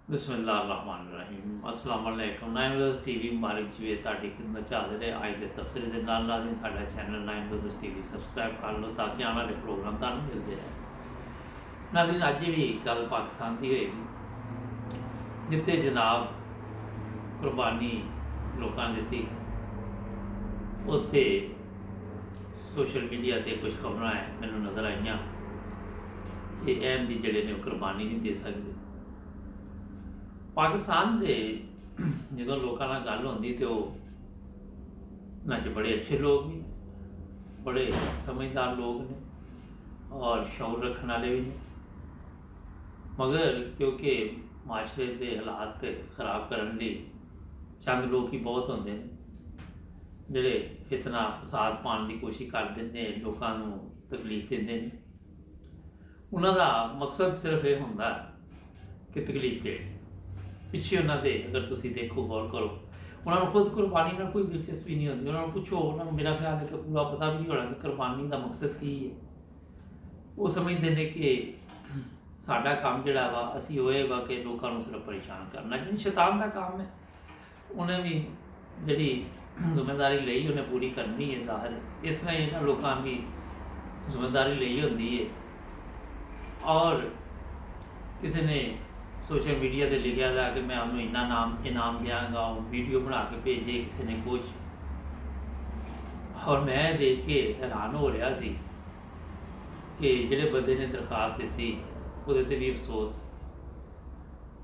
ਬਿਸਮਿਲ੍ਲਾਹਿਰਰਹਿਮਾनिर्रहीम अस्सलाम वालेकुम। 9 ਵਜ਼ਸ ਟੀਵੀ ਮੁਬਾਰਕ ਜੀ ਤੁਹਾਡੀ ਖਿਦਮਤ 'ਚ ਹਾਜ਼ਰ ਹੈ। ਅੱਜ ਦੇ ਤਬਸਰੇ ਦੇ ਨਾਲ ਲਾਜ਼ਮੀ ਸਾਡਾ ਚੈਨਲ 9 ਵਜ਼ਸ ਟੀਵੀ ਸਬਸਕ੍ਰਾਈਬ ਕਰ ਲਓ ਤਾਂ ਕਿ ਆਉਣ ਵਾਲੇ ਪ੍ਰੋਗਰਾਮ ਤੁਹਾਨੂੰ ਮਿਲਦੇ ਰਹਿਣ। ਨਾਜ਼ਰੀਨ, ਅੱਜ ਵੀ ਗੱਲ ਪਾਕਿਸਤਾਨ ਦੀ ਹੋਏਗੀ ਜਿੱਥੇ ਜਨਾਬ ਕੁਰਬਾਨੀ ਲੋਕਾਂ ਨੇ ਦਿੱਤੀ। ਉੱਥੇ ਸੋਸ਼ਲ ਮੀਡੀਆ 'ਤੇ ਕੁਝ ਖਬਰਾਂ ਮੈਨੂੰ ਨਜ਼ਰ ਆਈਆਂ ਕਿ ਅਹਿਮਦੀ ਜਿਹੜੇ ਨੇ ਉਹ ਕੁਰਬਾਨੀ ਨਹੀਂ ਦੇ ਸਕਦੇ। ਪਾਕਿਸਤਾਨ ਦੇ ਜਦੋਂ ਲੋਕਾਂ ਨਾਲ ਗੱਲ ਹੁੰਦੀ ਤੇ ਉਹ ਨਾ 'ਚ ਬੜੇ ਅੱਛੇ ਲੋਕ ਵੀ ਨੇ, ਬੜੇ ਸਮਝਦਾਰ ਲੋਕ ਨੇ ਔਰ ਸ਼ੌਰ ਰੱਖਣ ਵਾਲੇ ਵੀ ਨੇ, ਮਗਰ ਕਿਉਂਕਿ ਮਾਸ਼ਰੇ ਦੇ ਹਾਲਾਤ ਖਰਾਬ ਕਰਨ ਲਈ ਚੰਦ ਲੋਕ ਹੀ ਬਹੁਤ ਹੁੰਦੇ ਨੇ ਜਿਹੜੇ ਫਿਤਨਾ ਫਸਾਦ ਪਾਉਣ ਦੀ ਕੋਸ਼ਿਸ਼ ਕਰਦੇ ਨੇ, ਲੋਕਾਂ ਨੂੰ ਤਕਲੀਫ ਦਿੰਦੇ ਨੇ। ਉਹਨਾਂ ਦਾ ਮਕਸਦ ਸਿਰਫ ਇਹ ਹੁੰਦਾ ਕਿ ਤਕਲੀਫ ਦੇਣੀ। ਪਿੱਛੇ ਉਹਨਾਂ ਦੇ ਅਗਰ ਤੁਸੀਂ ਦੇਖੋ, ਗੌਰ ਕਰੋ, ਉਹਨਾਂ ਨੂੰ ਖੁਦ ਕੁਰਬਾਨੀ ਨਾਲ ਕੋਈ ਦਿਲਚਸਪੀ ਨਹੀਂ ਹੁੰਦੀ। ਉਹਨਾਂ ਨੂੰ ਪੁੱਛੋ, ਉਹਨਾਂ ਨੂੰ ਮੇਰਾ ਖਿਆਲ ਹੈ ਕਿ ਪੂਰਾ ਪਤਾ ਵੀ ਨਹੀਂ ਹੋਣਾ ਕਿ ਕੁਰਬਾਨੀ ਦਾ ਮਕਸਦ ਕੀ ਹੈ। ਉਹ ਸਮਝਦੇ ਨੇ ਕਿ ਸਾਡਾ ਕੰਮ ਜਿਹੜਾ ਵਾ ਅਸੀਂ ਹੋਏਗਾ ਕਿ ਲੋਕਾਂ ਨੂੰ ਸਿਰਫ ਪਰੇਸ਼ਾਨ ਕਰਨਾ, ਜਿਹਨੂੰ ਸ਼ੈਤਾਨ ਦਾ ਕੰਮ ਹੈ। ਉਹਨੇ ਵੀ ਜਿਹੜੀ ਜ਼ਿੰਮੇਵਾਰੀ ਲਈ ਉਹਨੇ ਪੂਰੀ ਕਰਨੀ ਹੈ, ਜ਼ਾਹਿਰ ਹੈ। ਇਸ ਤਰ੍ਹਾਂ ਇਹਨਾਂ ਲੋਕਾਂ ਵੀ ਜ਼ਿੰਮੇਵਾਰੀ ਲਈ ਹੁੰਦੀ ਹੈ ਔਰ ਕਿਸੇ ਨੇ सोशल मीडिया से लिखा था कि मैं उन्होंने इन्ना इनाम देंगा, वीडियो बना के भेजे किसी ने कुछ, और मैं देख के हैरान हो रहा सी कि ਜਿਹੜੇ ਬੰਦੇ ਨੇ ਦਰਖਾਸਤ ਦਿੱਤੀ ਉਹਦੇ ਤੇ ਵੀ ਅਫਸੋਸ,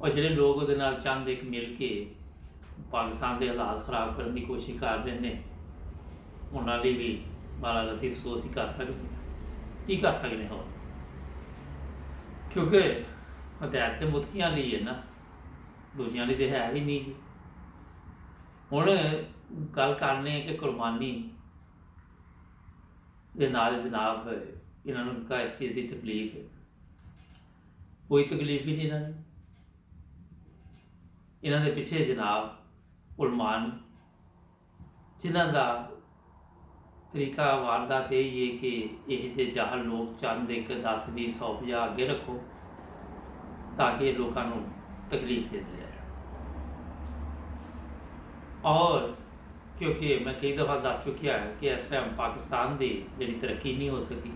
और ਜਿਹੜੇ ਲੋਕ ਉਹਦੇ ਨਾਲ ਚੰਦ ਇੱਕ ਮਿਲ ਕੇ ਪਾਕਿਸਤਾਨ ਦੇ ਹਾਲਾਤ ਖਰਾਬ ਕਰਨ ਦੀ ਕੋਸ਼ਿਸ਼ ਕਰ ਰਹੇ ਨੇ ਉਹਨਾਂ ਲਈ ਵੀ ਬਾਲਾ ਅਸੀਂ ਅਫਸੋਸ ਹੀ ਕਰ ਸਕਦੇ ਹਾਂ। ਕੀ ਕਰ ਸਕਦੇ ਹੋਰ, ਕਿਉਂਕਿ ਹਦਾਇਤ ਤੇ ਮੁਤਕੀਆਂ ਲਈ ਹੈ ਨਾ, ਦੂਜਿਆਂ ਲਈ ਤੇ ਹੈ ਵੀ ਨਹੀਂ। ਹੁਣ ਗੱਲ ਕਰਨੇ ਕਿ ਕੁਰਬਾਨੀ ਦੇ ਨਾਲ ਜਨਾਬ ਇਹਨਾਂ ਨੂੰ ਇਸ ਚੀਜ਼ ਦੀ ਤਕਲੀਫ ਹੈ। ਕੋਈ ਤਕਲੀਫ ਹੀ ਨਹੀਂ ਇਹਨਾਂ ਨੂੰ। ਇਹਨਾਂ ਦੇ ਪਿੱਛੇ ਜਨਾਬ ਉਲਮਾ ਨੇ ਜਿਨ੍ਹਾਂ ਦਾ ਤਰੀਕਾ ਵਾਰਦਾਤ ਇਹ ਹੀ ਹੈ ਕਿ ਇਹ ਜਿਹੇ ਜਾਹਲ ਲੋਕ ਚੰਦ ਇੱਕ 10 20 100 50 ਅੱਗੇ ਰੱਖੋ ताकि लोगों को तकलीफ देते रहे। और क्योंकि मैं कई दफ़ा दस चुकिया है कि इस टाइम पाकिस्तान की जी तरक्की नहीं हो सकी,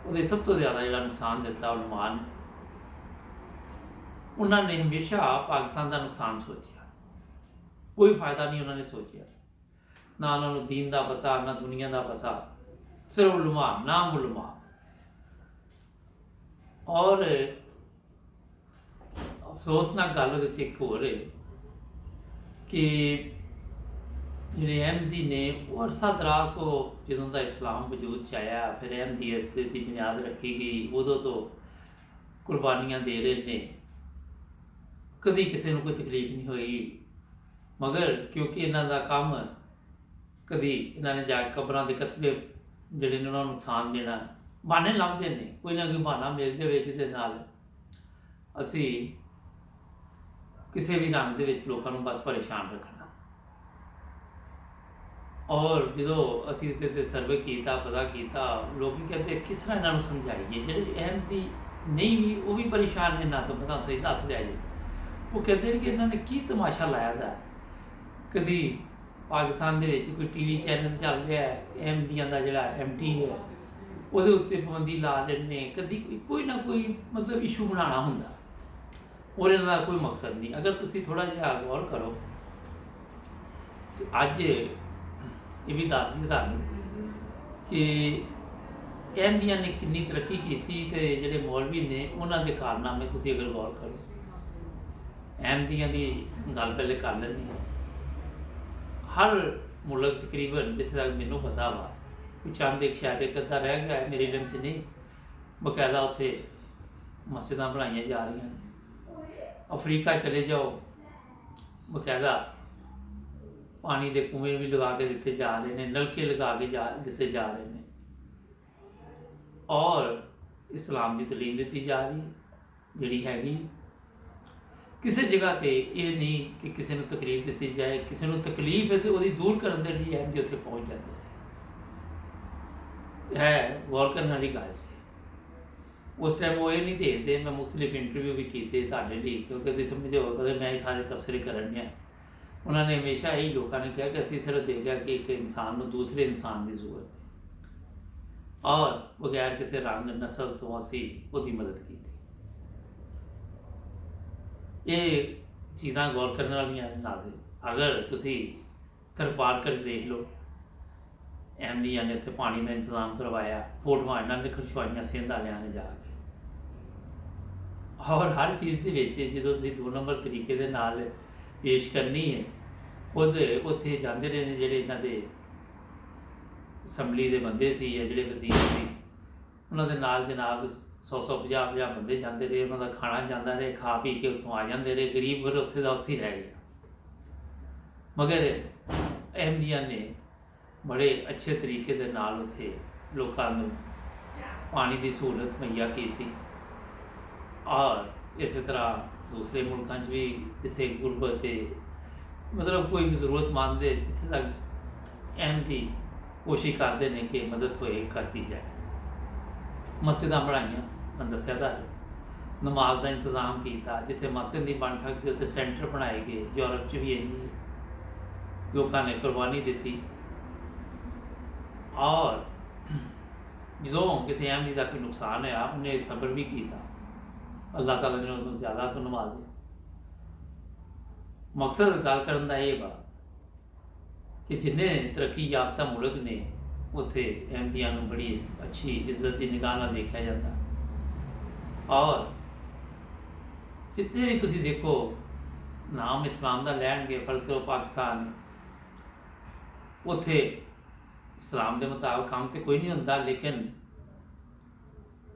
वो सब तो ज़्यादा जो नुकसान दिता उलमान उन्होंने हमेशा पाकिस्तान का नुकसान सोचा, कोई फ़ायदा नहीं उन्होंने सोचा। ना उन्होंने दीन का पता, ना दुनिया का पता, सिर्फ उलमा नाम उलमा। और अफसोसनाक गल एक होर है कि जिहड़े अहमदी ने वो अरसा दराज तो जदों का इस्लाम वजूद च आया, फिर अहमदीयत की बुनियाद रखी गई, उदों तो कुर्बानियां दे रहे ने, कभी किसी को कोई तकलीफ नहीं हुई। मगर क्योंकि इन्हों का काम कभी इन्होंने जा कब्रां के कतबे जिहड़े ने उन्होंने नुकसान देना, बहाने लभदे ने, कोई ना कोई बहाना मिल जाए जिहदे नाल असी किसी भी रंग के लोगों को बस परेशान रखना। और जो असी सर्वे किया, पता किया, लोग कहते किस तरह इन्हों समझाइए, जोड़े अहमदी नहीं भी वो भी परेशान ने, ना तो पता सही दस लिया जी। वो कहते हैं कि इन्होंने की तमाशा लाया था, कभी पाकिस्तान के कोई टीवी चैनल चल रहा है, अहमदियों का जोड़ा MT है वो उत्ते पाबंदी ला लेने, कभी कोई ना कोई मतलब इशू बनाना होंगे और इन्हों कोई मकसद नहीं। अगर तुसी थोड़ा जिहा गौर करो, अज ये भी दस दी तुहानूं कि अहमदियां ने कितनी तरक्की की ते जिहड़े मौलवी ने उन्हां दे कारनामे तुसी अगर गौर करो। अहमदियां दी गल पहले कर लैंदे। हर मुल्क तकरीबन जिथे तक मैनूं पता वा कोई चंद एक शायद एक अद्धा रह गया है मेरे इलम च नहीं, बकायदा उत्थे मस्जिदां बनाईयां जा रही हैं। अफ्रीका चले जाओ, बकायदा पानी के कुएं भी लगा के दिते जा रहे हैं, नलके लगा के दिते जा रहे हैं और इस्लाम की तलीम दी जा रही है जिहड़ी हैगी। किसी जगह पर यह नहीं कि किसी को तकलीफ दी जाए, किसी को तकलीफ है तो वो दूर करने के लिए अहमदी उत्थे पहुँच जाते हैं। गौर करने वाली गल है। उस टाइम वो ये नहीं देखते। मैं मुख्तलिफ इंटरव्यू भी किए ਤੁਹਾਡੇ ਲਈ, क्योंकि ਤੁਸੀਂ समझो कदे मैं ही सारे तबसरे करन दिया। उन्होंने हमेशा यही लोगों ने कहा कि असी सिर्फ देखा कि एक इंसान को दूसरे इंसान की जरूरत है और बगैर किसी रंग नस्ल तो असी उसकी मदद की। ये चीज़ां गौर करने वाली ने नाज़िर। अगर तुसी तरपारकर देख लो, अहमदिया ने इतने पानी का इंतजाम करवाया, फोटोआं इन्होंने खिंचवाइया सिंध वालियां ने जाके, और हर चीज़ के जो तुसी 2 नंबर तरीके दे नाल पेश करनी है, खुद उत्थे जाते रहे ने जिहड़े इन्हां दे असैम्बली के बंदे सी या जिहड़े वजीर सी, उन्होंने नाल जनाब 100 50 बंदे जाते रहे, उन्होंने खाना जाता रहे, खा पी के उत्थों आ जाते रहे। गरीब फिर उत्थे दा उत्थे ही रह गया। मगर अहमदिया ने बड़े अच्छे तरीके दे नाल उत्थे लोकां नूं पानी की सहूलत मुहैया की। और इस तरह दूसरे मुल्कों भी जिथे गुरबत मतलब कोई भी जरूरतमंद है, जिथे तक अहमदी कोशिश करते हैं कि मदद होए करती जाए। मस्जिदां बनाइया, मैं दस्या था, नमाज का इंतजाम किया, जिथे मस्जिद नहीं बन सकती उत्थे सेंटर बनाए गए। यूरोप च भी इंज लोगों ने कुर्बानी दी। और जो किसी अहमदी का कोई नुकसान होया, उन्हें सब्र भी किया। अल्लाह ताला ने उन्होंने ज़्यादा तो नवाजे। मकसद गल करन दा ये बा कि जिन्हें तरक्की याफ्ता मुल्क ने उत्थे अहमदियां नूं बड़ी अच्छी इज्जत की निगाह नाल देखा जाता। और जितने भी तुसी देखो नाम इस्लाम का लैणगे, फर्ज करो पाकिस्तान, उत्थे इस्लाम के मुताबिक काम तो कोई नहीं होंदा, लेकिन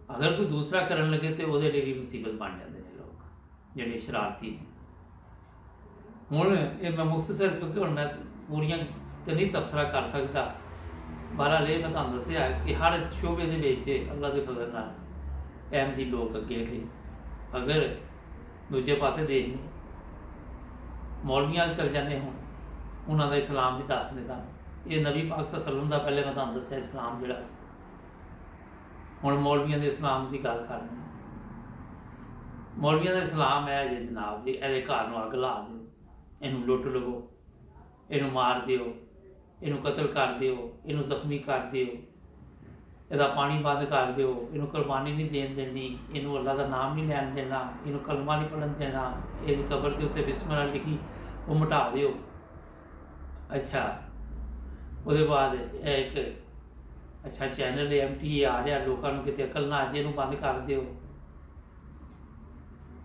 अगर कोई दूसरा करन लगे तो वो भी मुसीबत बन जाते हैं लोग जिहड़े शरारती ने। हुण ये मैं मुख्तसर, क्योंकि हुण मैं पूरियां तो नहीं तबसरा कर सकता, बहरहाल ये मैं तुहानूं दस्सिया कि हर शोबे दे विच अल्लाह के फजल नाल अहमदी लोग अगे गए। अगर दूजे पासे देखने मौलवियां चल जाते हों, उन्हों का इस्लाम भी दस देता। ये नबी पाक सल्लल्लाहु का पहले मैं तुहानूं दस्सिया इस्लाम जिहड़ा सी। हुण मौलवियां दे इस्लाम की गल करनी। मौलवियां का इस्लाम है जी जनाब जी, ये घर नूं अग ला दो, इनू लुट लवो, इनू मार दिओ, इनू कतल कर दिओ, इनू जख्मी कर दिओ, इहदा पानी बंद कर दिओ, इनू कुर्बानी नहीं देन देनी, इनू अल्लाह का नाम नहीं लैन देना, इनू कलमा नहीं पढ़न देना, इहदी कबर के उत्ते बिस्मिल्लाह लिखी वो मिटा दिओ। अच्छा, उसके बाद एक अच्छा चैनल MTA आ रहा, लोगों को कितने अकल ना आ जाए, इनू बंद कर दिओ।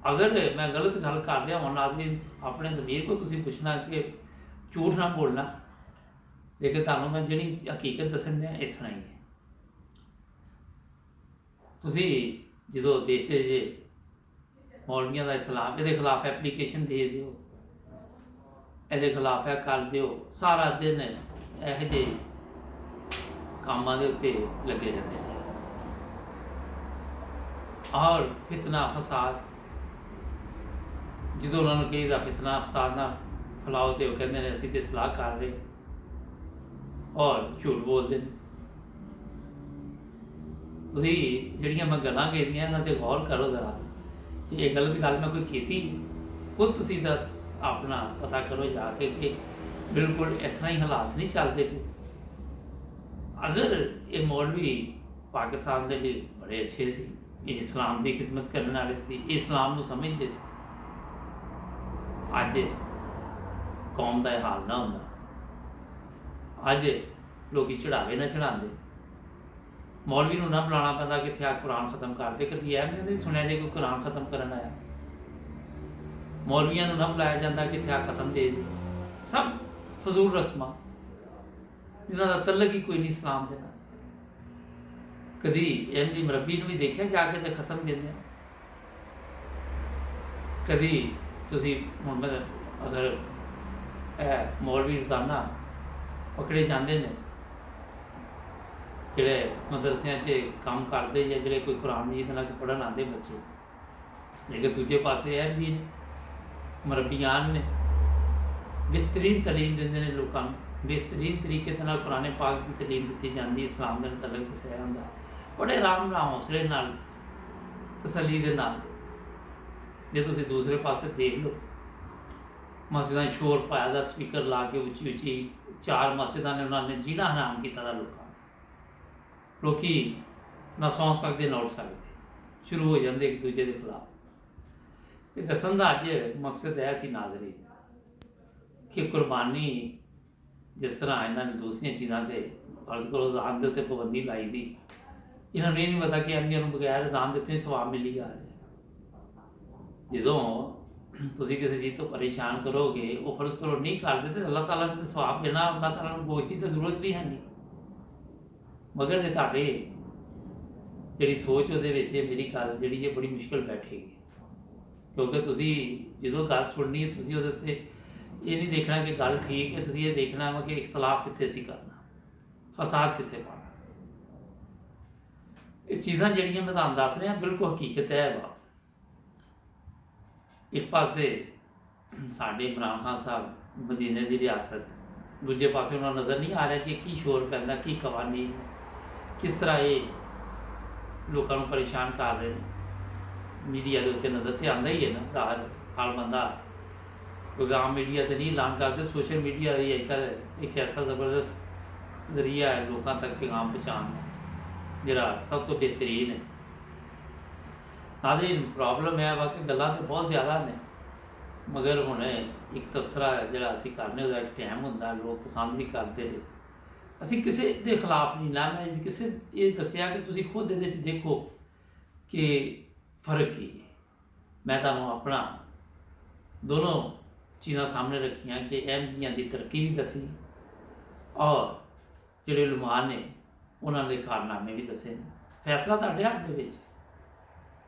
अगर मैं गलत गल कर रहा हूँ नाज़रीन, अपने ज़मीर को तुसी पूछना कि झूठ ना बोलना, लेकिन तुहानूं मैं जिहड़ी हकीकत दस्सण दिया इस तरह ही है। तुसी जो देखते जे मौलवियां का इस्लाम, ये खिलाफ एप्लीकेशन दे दिओ, ये खिलाफ है कर दिओ, सारा दिन यह जे कामां दे उत्ते लगे रहते हैं। और फितना फसाद, जो उन्होंने कही फितना फसाद ना फैलाओ तो वह कहते हैं असीं ते सलाह कर रहे, और झूठ बोलते हैं। तुसी जिहड़ियां मैं गल्लां कीतियां इन्हां ते गौर करो जरा, कि ये गलत गल मैं कोई कीती, खुद तुसी अपना पता करो जाके कि बिल्कुल इस तरह ही हालात नहीं चलते पे। अगर ये मौलवी पाकिस्तान के लिए बड़े अच्छे सी, ये इस्लाम की खिदमत करने वाले सी, इस्लाम को समझते सी, अज कौम का हाल ना होंदा। अज लोग चढ़ावे ना चढ़ाते, मौलवी नूं ना बुलाना पैंदा कि इत्थे आ कुरान खत्म कर दे। कभी यह नहीं सुनिया जे कोई कुरान खत्म करन आया, मौलवियां नूं ना बुलाया जाता कि इत्थे आ खत्म दे दे। सब फजूल रस्मां जिन्हां दा तलक ही कोई नहीं इस्लाम दे नाल। कभी अहमदी मरबी नूं भी देखिया जाके तो खत्म देंदे। कभी तुसी हुण मैं अगर मौलवी रोजाना पकड़े जाते हैं जोड़े मदरसिया काम करते या जोड़े कोई कुरान मजीद ना पढ़न आते बच्चे, लेकिन दूजे पासे अहमदी ने मरबियान ने बेहतरीन तलीम देंगे ने लोगों को, बेहतरीन तरीके के कुरान पाक की तलीम दी जाती, इस्लाम के मुतलक दसाया होंदा, बड़े आराम नाल हौसले नाल ਤਸੱਲੀ ਦੇ ਨਾਲ। ਜੇ ਤੁਸੀਂ ਦੂਸਰੇ ਪਾਸੇ ਦੇਖ ਲਓ, ਮਸਜਿਦਾਂ 'ਚ ਸ਼ੋਰ ਪਾਇਆ ਦਾ, ਸਪੀਕਰ ਲਾ ਕੇ ਉੱਚੀ ਉੱਚੀ, 4 ਮਸਜਿਦਾਂ ਨੇ ਉਹਨਾਂ ਨੇ ਜੀਣਾ ਹਰਾਮ ਕੀਤਾ ਦਾ ਲੋਕਾਂ ਨੂੰ। ਲੋਕੀ ਨਾ ਸੌਂ ਸਕਦੇ ਨਾ ਉੱਠ ਸਕਦੇ, ਸ਼ੁਰੂ ਹੋ ਜਾਂਦੇ ਇੱਕ ਦੂਜੇ ਦੇ ਖਿਲਾਫ। ਇਹ ਦੱਸਣ ਦਾ ਅੱਜ ਮਕਸਦ ਇਹ ਸੀ ਨਾਜ਼ਰੀਨ ਕਿ ਕੁਰਬਾਨੀ ਜਿਸ ਤਰ੍ਹਾਂ ਇਹਨਾਂ ਨੇ ਦੂਸਰੀਆਂ ਚੀਜ਼ਾਂ 'ਤੇ ਫਰਜ਼ ਕਰੋ ਅਜ਼ਾਨ ਦੇ ਉੱਤੇ ਪਾਬੰਦੀ ਲਾਈ ਦੀ, ਇਹਨਾਂ ਨੂੰ ਇਹ ਨਹੀਂ ਪਤਾ ਕਿ ਅਹਿਮੀਅਤ ਨੂੰ ਬਗੈਰ ਅਜ਼ਾਨ ਦਿੱਤੇ ਸਵਾਬ ਮਿਲੀ ਜਾ ਰਿਹਾ। ਜਦੋਂ ਤੁਸੀਂ ਕਿਸੇ ਚੀਜ਼ ਤੋਂ ਪਰੇਸ਼ਾਨ ਕਰੋਗੇ, ਉਹ ਫਰਜ਼ ਕਰੋ ਨਹੀਂ ਕਰਦੇ, ਤਾਂ ਅੱਲਾਹ ਤਾਲਾ ਨੇ ਤਾਂ ਸਵਾਬ ਦੇਣਾ, ਅੱਲਾਹ ਤਾਲਾ ਨੂੰ ਗੋਸ਼ਤ ਦੀ ਤਾਂ ਜ਼ਰੂਰਤ ਵੀ ਹੈ ਨਹੀਂ। ਮਗਰ ਇਹ ਤੁਹਾਡੇ ਜਿਹੜੀ ਸੋਚ ਉਹਦੇ ਵਿੱਚ ਇਹ ਮੇਰੀ ਗੱਲ ਜਿਹੜੀ ਇਹ ਬੜੀ ਮੁਸ਼ਕਿਲ ਬੈਠੇਗੀ, ਕਿਉਂਕਿ ਤੁਸੀਂ ਜਦੋਂ ਗੱਲ ਸੁਣਨੀ ਹੈ ਤੁਸੀਂ ਉਹਦੇ ਉੱਤੇ ਇਹ ਨਹੀਂ ਦੇਖਣਾ ਕਿ ਗੱਲ ਠੀਕ ਹੈ, ਤੁਸੀਂ ਇਹ ਦੇਖਣਾ ਵਾ ਕਿ ਇਖਤਲਾਫ ਕਿੱਥੇ ਸੀ ਕਰਨਾ, ਫਸਾਦ ਕਿੱਥੇ ਪਾਉਣਾ। ਇਹ ਚੀਜ਼ਾਂ ਜਿਹੜੀਆਂ ਮੈਂ ਤੁਹਾਨੂੰ ਦੱਸ ਰਿਹਾ ਬਿਲਕੁਲ ਹਕੀਕਤ ਹੈ ਵਾ। ਇੱਕ ਪਾਸੇ ਸਾਡੇ ਇਮਰਾਨ ਖਾਨ ਸਾਹਿਬ ਮਦੀਨੇ ਦੀ ਰਿਆਸਤ, ਦੂਜੇ ਪਾਸੇ ਉਹਨਾਂ ਨੂੰ ਨਜ਼ਰ ਨਹੀਂ ਆ ਰਿਹਾ ਕਿ ਕੀ ਸ਼ੋਰ ਪੈਂਦਾ, ਕੀ ਕਵਾਨੀਨ, ਕਿਸ ਤਰ੍ਹਾਂ ਇਹ ਲੋਕਾਂ ਨੂੰ ਪਰੇਸ਼ਾਨ ਕਰ ਰਹੇ ਨੇ। ਮੀਡੀਆ ਦੇ ਉੱਤੇ ਨਜ਼ਰ ਤੇ ਆਉਂਦਾ ਹੀ ਹੈ ਨਾ, ਜ਼ਾਹਰ ਹਾਲ ਬੰਦਾ ਕਿਉਂਕਿ ਆਮ ਮੀਡੀਆ ਤੇ ਨਹੀਂ ਐਲਾਨ ਕਰਦੇ, ਸੋਸ਼ਲ ਮੀਡੀਆ ਹੀ ਇੱਕ ਐਸਾ ਜ਼ਬਰਦਸਤ ਜ਼ਰੀਆ ਹੈ ਲੋਕਾਂ ਤੱਕ ਪੈਗਾਮ ਪਹੁੰਚਾਉਣ ਦਾ, ਜਿਹੜਾ ਸਭ ਤੋਂ ਬਿਹਤਰੀਨ ਹੈ। ਨਾਜ਼ਰੀਨ ਪ੍ਰੋਬਲਮ ਇਹ ਵਾ ਕਿ ਗੱਲਾਂ ਤਾਂ ਬਹੁਤ ਜ਼ਿਆਦਾ ਨੇ, ਮਗਰ ਹੁਣ ਇੱਕ ਤਬਸਰਾ ਜਿਹੜਾ ਅਸੀਂ ਕਰਨੇ ਉਹਦਾ ਇੱਕ ਟਾਈਮ ਹੁੰਦਾ, ਲੋਕ ਪਸੰਦ ਵੀ ਕਰਦੇ ਨੇ। ਅਸੀਂ ਕਿਸੇ ਦੇ ਖਿਲਾਫ ਨਹੀਂ ਨਾ, ਮੈਂ ਕਿਸੇ ਇਹ ਦੱਸਿਆ ਕਿ ਤੁਸੀਂ ਖੁਦ ਇਹਦੇ 'ਚ ਦੇਖੋ ਕਿ ਫਰਕ ਕੀ ਹੈ। ਮੈਂ ਤੁਹਾਨੂੰ ਆਪਣਾ ਦੋਨੋਂ ਚੀਜ਼ਾਂ ਸਾਹਮਣੇ ਰੱਖੀਆਂ ਕਿ ਅਹਿਮਦੀਆਂ ਦੀ ਤਰੱਕੀ ਵੀ ਦੱਸੀ ਔਰ ਜਿਹੜੇ ਉਲਮਾ ਨੇ ਉਹਨਾਂ ਦੇ ਕਾਰਨਾਮੇ ਵੀ ਦੱਸੇ ਨੇ। ਫੈਸਲਾ ਤੁਹਾਡੇ ਹੱਥ ਦੇ ਵਿੱਚ,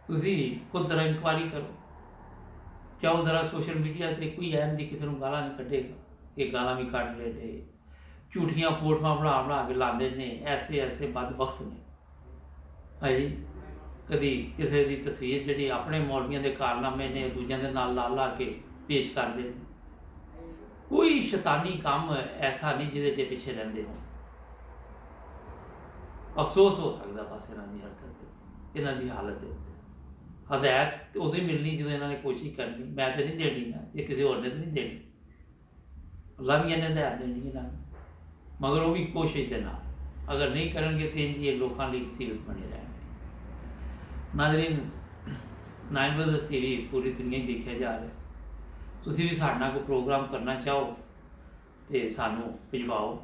ਤੁਸੀਂ ਖੁਦ ਜ਼ਰਾ ਇਨਕੁਆਇਰੀ ਕਰੋ। ਜਾਓ ਜ਼ਰਾ ਸੋਸ਼ਲ ਮੀਡੀਆ 'ਤੇ, ਕੋਈ ਅਹਿਮਦੀ ਕਿਸੇ ਨੂੰ ਗਾਲਾਂ ਨਹੀਂ ਕੱਢੇਗਾ, ਇਹ ਗਾਲਾਂ ਵੀ ਕੱਢ ਲੈ ਨੇ, ਝੂਠੀਆਂ ਫੋਟੋਆਂ ਬਣਾ ਕੇ ਲਾਉਂਦੇ ਨੇ, ਐਸੇ ਬਦਬਖਤ ਨੇ। ਹਾਂਜੀ, ਕਦੀ ਕਿਸੇ ਦੀ ਤਸਵੀਰ ਜਿਹੜੀ ਆਪਣੇ ਮੌਲਵੀਆਂ ਦੇ ਕਾਰਨਾਮੇ ਨੇ ਦੂਜਿਆਂ ਦੇ ਨਾਲ ਲਾ ਕੇ ਪੇਸ਼ ਕਰਦੇ ਨੇ। ਕੋਈ ਸ਼ੈਤਾਨੀ ਕੰਮ ਐਸਾ ਨਹੀਂ ਜਿਹਦੇ 'ਚ ਪਿੱਛੇ ਰਹਿੰਦੇ ਹੋ। ਅਫਸੋਸ ਹੋ ਸਕਦਾ ਬਸ ਇਹਨਾਂ ਦੀ ਹਰਕਤ ਤੇ, ਇਹਨਾਂ ਦੀ ਹਾਲਤ ਦੇ ਉੱਤੇ। ਹਦਾਇਤ ਉਦੋਂ ਹੀ ਮਿਲਣੀ ਜਦੋਂ ਇਹਨਾਂ ਨੇ ਕੋਸ਼ਿਸ਼ ਕਰਨੀ, ਮੈਂ ਤਾਂ ਨਹੀਂ ਦੇਣੀ ਨਾ, ਇਹ ਕਿਸੇ ਹੋਰ ਨੇ ਤਾਂ ਨਹੀਂ ਦੇਣੀ, ਅੱਲਾ ਵੀ ਇਹਨੇ ਹਦਾਇਤ ਦੇਣੀ ਇਹਨਾਂ ਨੂੰ, ਮਗਰ ਉਹ ਵੀ ਕੋਸ਼ਿਸ਼ ਦੇ ਨਾਲ। ਅਗਰ ਨਹੀਂ ਕਰਨਗੇ ਤਾਂ ਇੰਝ ਇਹ ਲੋਕਾਂ ਲਈ ਮੁਸੀਬਤ ਬਣੇ ਰਹਿਣਗੇ। ਨਾਜ਼ਰੀਨ, 9 ਬ੍ਰਦਰਜ਼ TV ਪੂਰੀ ਦੁਨੀਆ ਹੀ ਦੇਖਿਆ ਜਾ ਰਿਹਾ। ਤੁਸੀਂ ਵੀ ਸਾਡੇ ਨਾਲ ਕੋਈ ਪ੍ਰੋਗਰਾਮ ਕਰਨਾ ਚਾਹੋ ਤੇ ਸਾਨੂੰ ਭਿਜਵਾਓ,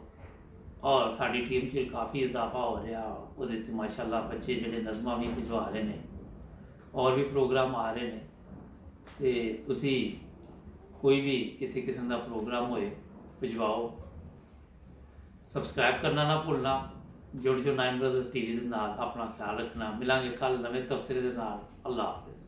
ਔਰ ਸਾਡੀ ਟੀਮ 'ਚ ਕਾਫੀ ਇਜ਼ਾਫਾ ਹੋ ਰਿਹਾ, ਉਹਦੇ 'ਚ ਮਾਸ਼ਾਅੱਲਾ ਬੱਚੇ ਜਿਹੜੇ ਨਜ਼ਮਾਂ ਵੀ ਭਿਜਵਾ ਰਹੇ ਨੇ, ਔਰ ਵੀ ਪ੍ਰੋਗਰਾਮ ਆ ਰਹੇ ਨੇ। ਤੇ ਤੁਸੀਂ ਕੋਈ ਵੀ ਕਿਸੇ ਕਿਸਮ ਦਾ ਪ੍ਰੋਗਰਾਮ ਹੋਏ ਭਿਜਵਾਓ। ਸਬਸਕ੍ਰਾਈਬ ਕਰਨਾ ਨਾ ਭੁੱਲਣਾ। ਜੁੜ ਜੋ 9 ਬ੍ਰਦਰਜ਼ TV ਦੇ ਨਾਲ। ਆਪਣਾ ਖਿਆਲ ਰੱਖਣਾ। ਮਿਲਾਂਗੇ ਕੱਲ੍ਹ ਨਵੇਂ ਤਬਸਰੇ ਦੇ ਨਾਲ। ਅੱਲਾ ਹਾਫਿਜ਼।